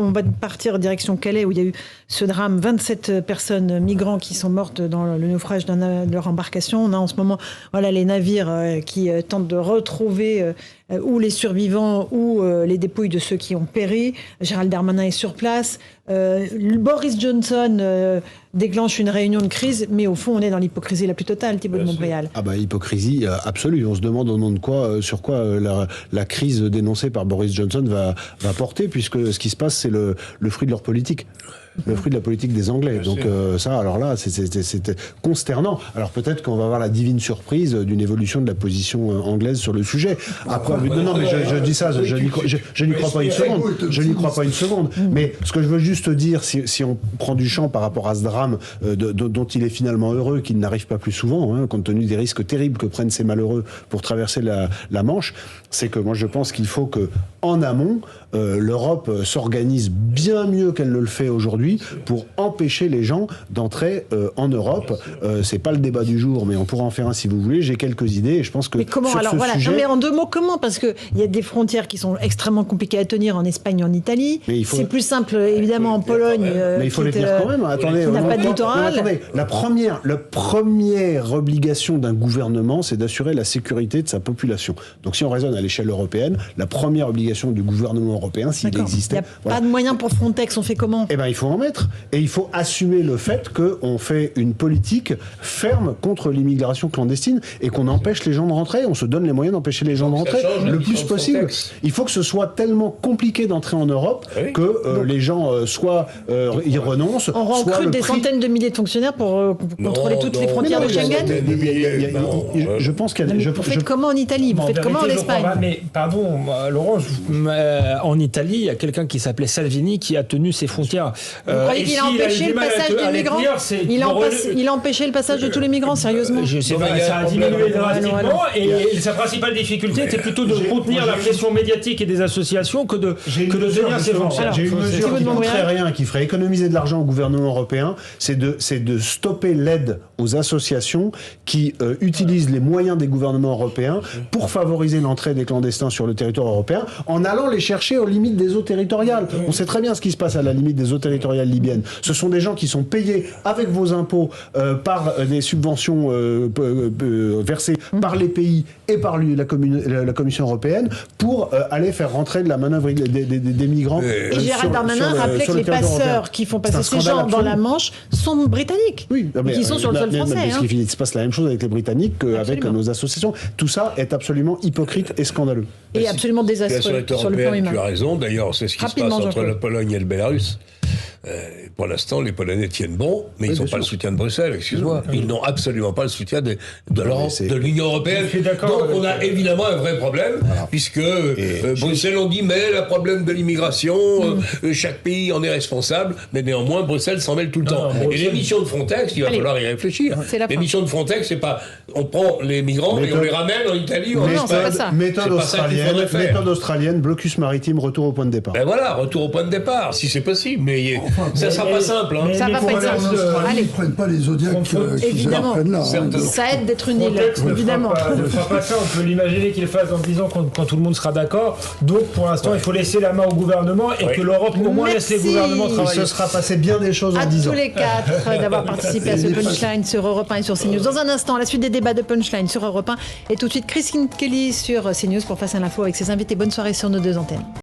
on va partir direction Calais où il y a eu ce drame, 27 personnes migrants qui sont mortes dans le naufrage de leur embarcation. On a en ce moment les navires qui tentent de retrouver ou les survivants ou les dépouilles de ceux qui ont péri. Gérald Darmanin est sur place. Boris Johnson déclenche une réunion de crise, mais au fond, on est dans l'hypocrisie la plus totale, Thibault de Montbrial. Hypocrisie absolue. On se demande au nom de quoi, sur quoi la crise dénoncée par Boris Johnson va porter, puisque ce qui se passe, c'est le fruit de leur politique. Le fruit de la politique des Anglais. Donc c'était consternant. Alors peut-être qu'on va avoir la divine surprise d'une évolution de la position anglaise sur le sujet. Après, je dis ça, je n'y crois pas une seconde. Je n'y crois pas une seconde. Mais ce que je veux juste dire, si on prend du champ par rapport à ce drame dont il est finalement heureux qu'il n'arrive pas plus souvent, compte tenu des risques terribles que prennent ces malheureux pour traverser la Manche, c'est que moi je pense qu'il faut que en amont, l'Europe s'organise bien mieux qu'elle ne le fait aujourd'hui pour empêcher les gens d'entrer en Europe. C'est pas le débat du jour, mais on pourra en faire un si vous voulez. J'ai quelques idées et je pense que mais comment, sur alors, ce sujet... Non, mais en deux mots, comment ? Parce qu'il y a des frontières qui sont extrêmement compliquées à tenir en Espagne et en Italie. C'est plus simple, évidemment, en Pologne. Mais il faut les tenir quand même. Attendez, qui n'a pas de littoral. Attendez, la première obligation d'un gouvernement, c'est d'assurer la sécurité de sa population. Donc si on raisonne à l'échelle européenne, la première obligation du gouvernement européen, s'il existait... Il n'y a pas de moyens pour Frontex, on fait comment ? Eh bien, il faut en mettre. Et il faut assumer le fait qu'on fait une politique ferme contre l'immigration clandestine et qu'on empêche les gens de rentrer. On se donne les moyens d'empêcher les gens de rentrer le plus possible. Il faut que ce soit tellement compliqué d'entrer en Europe que les gens soit y renoncent. On recrute des centaines de milliers de fonctionnaires pour contrôler toutes les frontières de Schengen. Je pense qu'il y a... Vous faites comment en Italie ? Vous faites comment en Espagne ? Mais pardon, Laurent, en Italie, il y a quelqu'un qui s'appelait Salvini qui a tenu ses frontières. Vous croyez qu'il a empêché le passage des migrants ? Il a empêché le passage de tous les migrants, sérieusement ? Je sais pas, ça a diminué drastiquement et sa principale difficulté était plutôt de contenir la pression médiatique et des associations que de tenir ses frontières. J'ai une mesure qui coûterait rien, qui ferait économiser de l'argent au gouvernement européen, c'est de stopper l'aide aux associations qui utilisent les moyens des gouvernements européens pour favoriser l'entrée des clandestins sur le territoire européen en allant les chercher aux limites des eaux territoriales. On sait très bien ce qui se passe à la limite des eaux territoriales libyennes. Ce sont des gens qui sont payés avec vos impôts par des subventions versées par les pays et par la Commission européenne pour aller faire rentrer de la manœuvre des migrants. Et Gérald Darmanin rappelait que les passeurs qui font passer ces gens dans la Manche sont britanniques. Oui, qui sont sur le sol français. Il se passe la même chose avec les Britanniques qu'avec nos associations. Tout ça est absolument hypocrite et scandaleux. Et absolument désastreux sur le plan humain. Tu as raison, d'ailleurs, c'est ce qui se passe entre la Pologne et le Bélarus. Pour l'instant, les Polonais tiennent bon, mais ils n'ont pas le soutien de Bruxelles, excuse-moi. Ils n'ont absolument pas le soutien de l'Europe, de l'Union européenne. Donc on a évidemment un vrai problème, puisque Bruxelles on dit mais le problème de l'immigration, chaque pays en est responsable, mais néanmoins Bruxelles s'en mêle tout le temps. Et les missions de Frontex, il va falloir y réfléchir. Les missions de Frontex, c'est pas on prend les migrants et on les ramène en Italie. Méthode australienne, blocus maritime, retour au point de départ. Ben voilà, retour au point de départ, si c'est possible, mais ça sera pas simple. Ça va pas être simple. Ils ne prennent pas les Zodiacs qu'ils apprennent là. Ça aide d'être une île, évidemment. Ne fera pas ça, on peut l'imaginer qu'il le fasse en disant quand tout le monde sera d'accord. Donc pour l'instant, il faut laisser la main au gouvernement et que l'Europe au moins laisse les gouvernements travailler. Il se sera passé bien des choses en 10 ans. À tous les quatre d'avoir participé à ce Punchline sur Europe 1 et sur CNews. Dans un instant, la suite des débats de Punchline sur Europe 1 et tout de suite Christine Kelly sur CNews pour Face à l'info avec ses invités. Bonne soirée sur nos deux antennes.